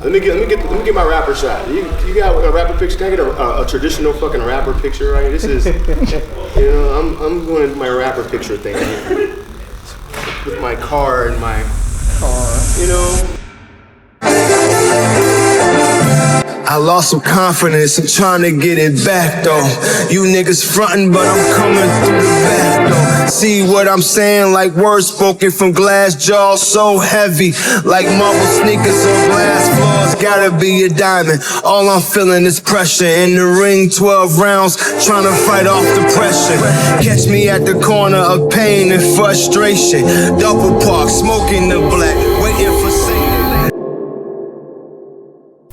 Let me get my rapper shot. You got a rapper picture? Can I get a traditional fucking rapper picture right here? This is, you know, I'm going to do my rapper picture thing here. With my car and my car, you know. I lost some confidence, I'm trying to get it back though. You niggas frontin', but I'm coming through the back though. See what I'm saying? Like words spoken from glass jaws, so heavy. Like marble sneakers on glass floors, gotta be a diamond. All I'm feeling is pressure. In the ring, 12 rounds, trying to fight off the pressure. Catch me at the corner of pain and frustration. Double park, smoking the black, waiting for Satan.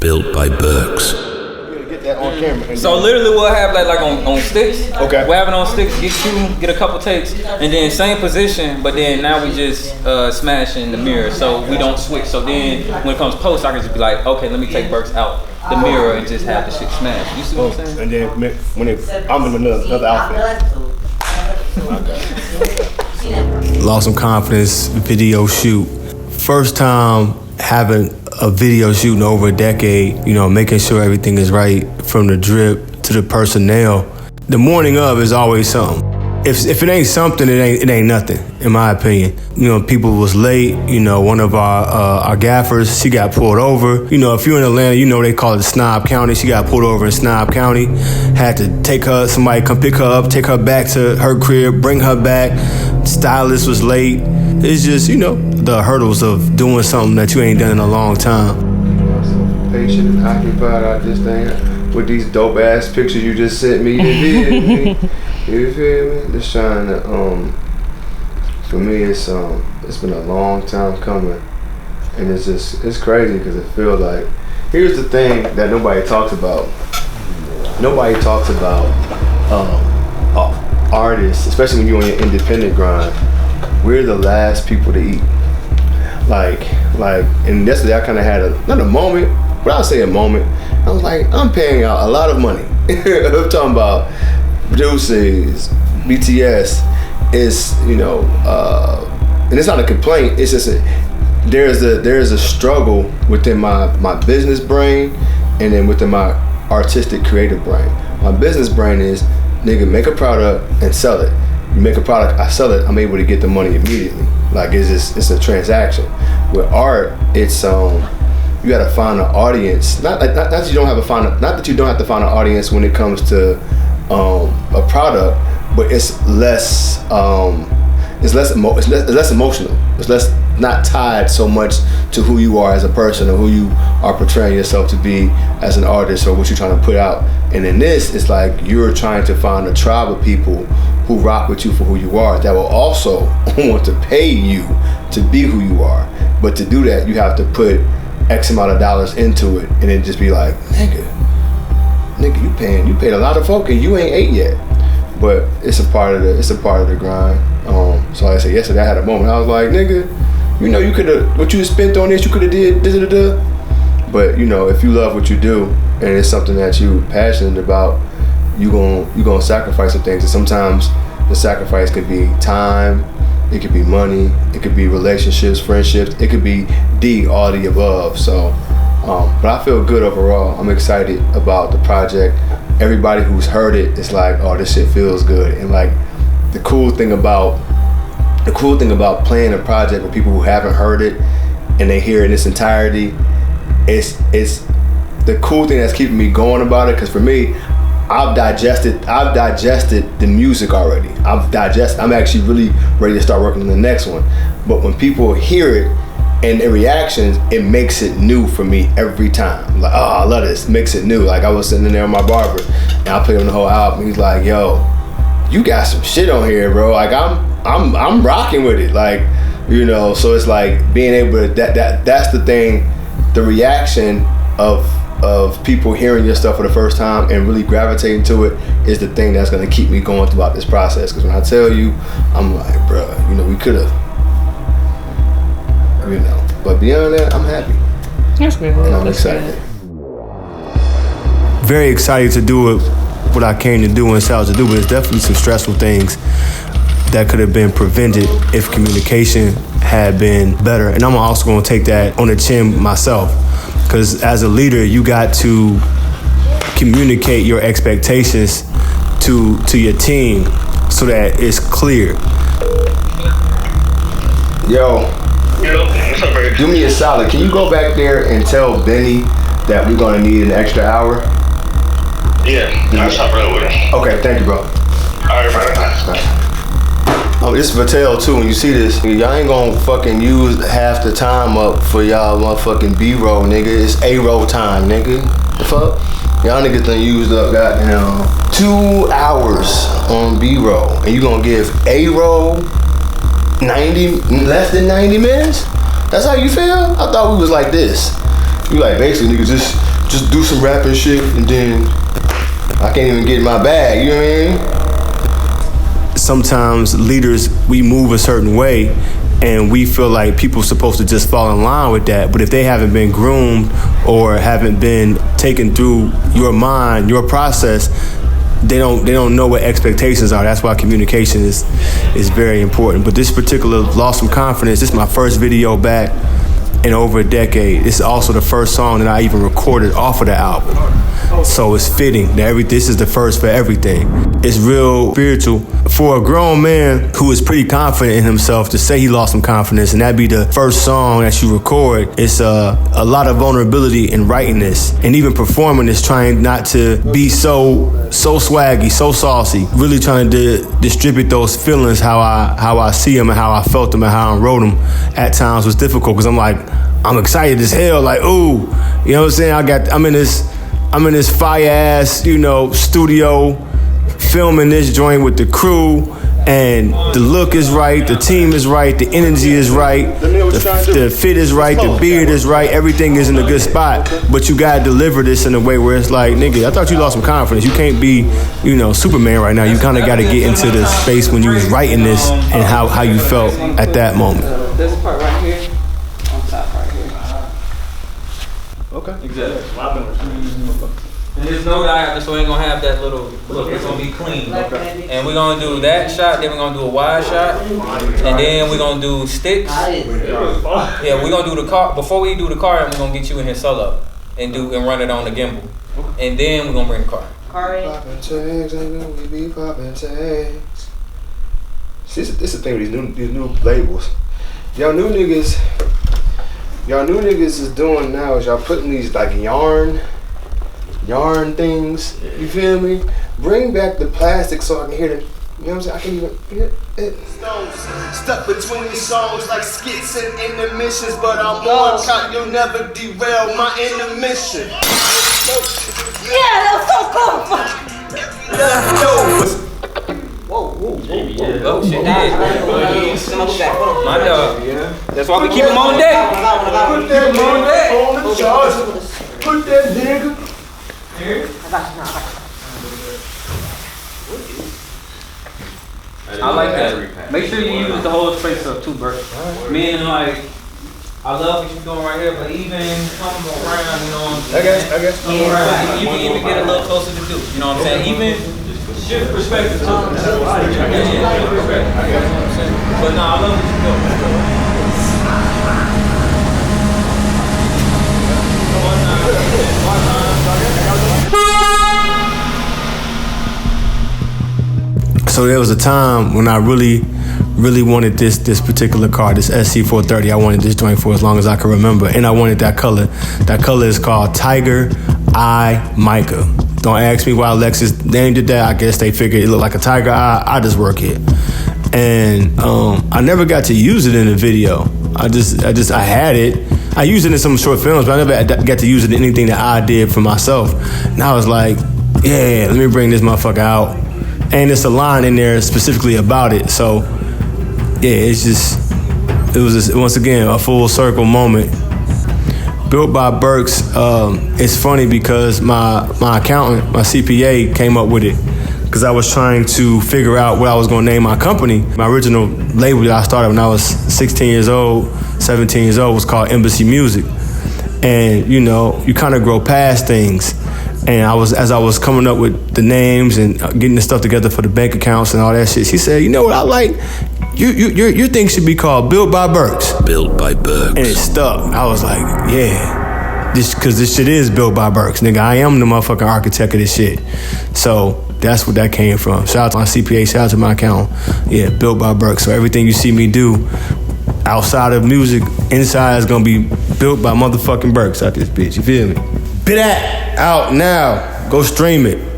Built by Burks. Get that on camera. So literally we'll have like on sticks. Okay. We'll have it on sticks, get a couple takes, and then same position, but then now we just smash in the mirror so we don't switch. So then when it comes post, I can just be like, okay, let me take Burks out the mirror and just have the shit smash. You see what I'm saying? And then when I'm in another outfit. Okay. Lost some confidence, video shoot. First time having a video shoot in over a decade, you know, making sure everything is right from the drip to the personnel. The morning of is always something. If it ain't something, it ain't nothing, in my opinion. You know, people was late. You know, one of our gaffers, she got pulled over. You know, if you're in Atlanta, you know they call it Snob County. She got pulled over in Snob County. Had to take her, somebody come pick her up, take her back to her crib, bring her back. Stylist was late. It's just, you know, the hurdles of doing something that you ain't done in a long time. Patient and occupied out this thing with these dope ass pictures you just sent me. You feel me? Just trying to for me it's been a long time coming, and it's crazy because it feels like, here's the thing that nobody talks about. Nobody talks about artists, especially when you're on your independent grind. We're the last people to eat. Like, and yesterday I kind of had not a moment, but I'll say a moment. I was like, I'm paying out a lot of money. I'm talking about producers, BTS. It's, you know, and it's not a complaint. It's just there's a struggle within my business brain, and then within my artistic creative brain. My business brain is, nigga, make a product and sell it. You make a product, I sell it, I'm able to get the money immediately. Like it's a transaction. With art, it's you gotta find an audience. Not that you don't have to find an audience when it comes to a product, but it's less emotional. It's less not tied so much to who you are as a person or who you are portraying yourself to be as an artist or what you're trying to put out. And in this, it's like you're trying to find a tribe of people who rock with you for who you are, that will also want to pay you to be who you are. But to do that, you have to put X amount of dollars into it, and then just be like, nigga, you paid a lot of folk and you ain't ate yet. But it's a part of the grind. So like I said, yesterday I had a moment. I was like, nigga, you know, you could have, what you spent on this, you could have did da-da-da-da. But you know, if you love what you do and it's something that you passionate about, you gonna sacrifice some things. And sometimes the sacrifice could be time, it could be money, it could be relationships, friendships, it could be all the above. So, but I feel good overall. I'm excited about the project. Everybody who's heard it is like, oh, this shit feels good. And like the cool thing about playing a project with people who haven't heard it and they hear it in its entirety, it's the cool thing that's keeping me going about it. Because for me, I've digested the music already. I'm actually really ready to start working on the next one. But when people hear it and their reactions, it makes it new for me every time. Like, oh, I love this. It makes it new. Like I was sitting in there with my barber and I played on the whole album. He's like, yo, you got some shit on here, bro. Like I'm rocking with it. Like, you know, so it's like being able to that's the thing, the reaction of people hearing your stuff for the first time and really gravitating to it is the thing that's gonna keep me going throughout this process. Because when I tell you, I'm like, bro, you know, we could have, you know. But beyond that, I'm happy. That's good. And I'm excited. Very excited to do it, what I came to do and set out to do, but it's definitely some stressful things that could have been prevented if communication had been better. And I'm also gonna take that on the chin myself. Because as a leader, you got to communicate your expectations to your team so that it's clear. Yo, do me a solid. Can you go back there and tell Benny that we're gonna need an extra hour? Yeah, I'll stop right with him. Okay, thank you, bro. Alright, fine. Oh, this is Patel too. When you see this, y'all ain't gonna fucking use half the time up for y'all motherfucking B-roll, nigga. It's A-roll time, nigga. The fuck? Y'all niggas done used up goddamn 2 hours on B-roll, and you gonna give A-roll less than 90 minutes? That's how you feel? I thought we was like this. You like basically niggas just do some rapping shit and then I can't even get in my bag. You know what I mean? Sometimes leaders, we move a certain way and we feel like people are supposed to just fall in line with that. But if they haven't been groomed or haven't been taken through your mind, your process, they don't know what expectations are. That's why communication is very important. But this particular Lost Some Confidence, this is my first video back in over a decade. It's also the first song that I even recorded off of the album. So it's fitting that this is the first for everything. It's real spiritual for a grown man who is pretty confident in himself to say he lost some confidence, and that be the first song that you record. It's a lot of vulnerability in writing this, and even performing this, trying not to be so swaggy, so saucy. Really trying to distribute those feelings how I see them and how I felt them and how I wrote them. At times was difficult because I'm excited as hell. Like, ooh, you know what I'm saying? I'm in this fire ass, studio, filming this joint with the crew, and the look is right, the team is right, the energy is right, the fit is right, the beard is right, everything is in a good spot. But you gotta deliver this in a way where it's like, nigga, I thought you lost some confidence. You can't be, Superman right now. You kind of gotta get into the space when you was writing this and how you felt at that moment. There's a part right here, on top right here. Okay. Exactly. And there's no diagram, so we ain't gonna have that little look. It's gonna be clean. Okay. And we're gonna do that shot, then we're gonna do a wide shot, and then we're gonna do sticks. Yeah, we're gonna do the car. Before we do the car, we're gonna get you in here solo and run it on the gimbal. And then we're gonna bring the car. Popping tags, and we be popping tags. This is the thing with these new labels. Y'all new niggas is doing now is y'all putting these like yarn things, you feel me? Bring back the plastic so I can hear the, you know what I'm saying? I can even hear it. Stuck between these songs like skits and intermissions, but I'm on top, you'll never derail my intermission. Yeah, that was so cool. Whoa, shit, my dog. That's why we keep him on deck. Put that nigga on the charge. Put that nigga. I like that. Make sure you use the whole space up too, Bert. Meaning like, I love what you're doing right here, but even come around, you know what I'm saying? I guess. Come around, you can even get a little closer to do. You know what I'm saying? Even shift perspective too. But no, I love what you're doing. So there was a time when I really wanted this particular car, this SC430. I wanted this joint for as long as I can remember, and I wanted that color. That color is called Tiger Eye Mica. Don't ask me why Lexus named it that. I guess they figured it looked like a tiger eye. I just work it, and I never got to use it in a video. I had it. I used it in some short films, but I never got to use it in anything that I did for myself. And I was like, yeah, let me bring this motherfucker out. And it's a line in there specifically about it. So, yeah, it was once again, a full circle moment. Built by Burks, it's funny because my accountant, my CPA, came up with it because I was trying to figure out what I was going to name my company. My original label that I started when I was 16 years old, 17 years old, was called Embassy Music. And, you kind of grow past things. And as I was coming up with the names and getting the stuff together for the bank accounts and all that shit, she said, you know what I like? Your thing should be called Built by Burks. Built by Burks. And it stuck. I was like, yeah. Cause this shit is built by Burks, nigga. I am the motherfucking architect of this shit. So that's what that came from. Shout out to my CPA, shout out to my accountant. Yeah, built by Burks. So everything you see me do outside of music, inside is gonna be built by motherfucking Burks out this bitch. You feel me? BIDAC out now. Go stream it.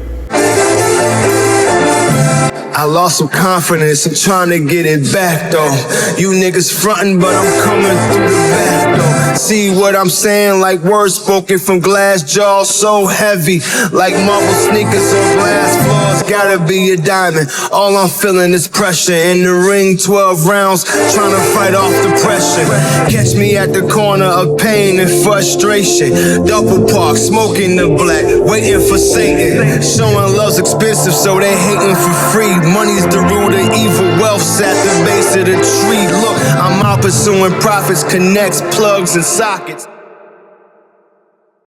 I lost some confidence, I'm trying to get it back though. You niggas frontin', but I'm coming through the back though. See what I'm saying? Like words spoken from glass jaws, so heavy. Like marble sneakers on glass floors, gotta be a diamond. All I'm feeling is pressure. In the ring, 12 rounds, trying to fight off the pressure. Catch me at the corner of pain and frustration. Double park, smoking the black, waiting for Satan. Showing love's expensive, so they hating for free. Money's the root of evil, wealth's at the base of the tree. Look, I'm out pursuing profits, connects, plugs, and sockets.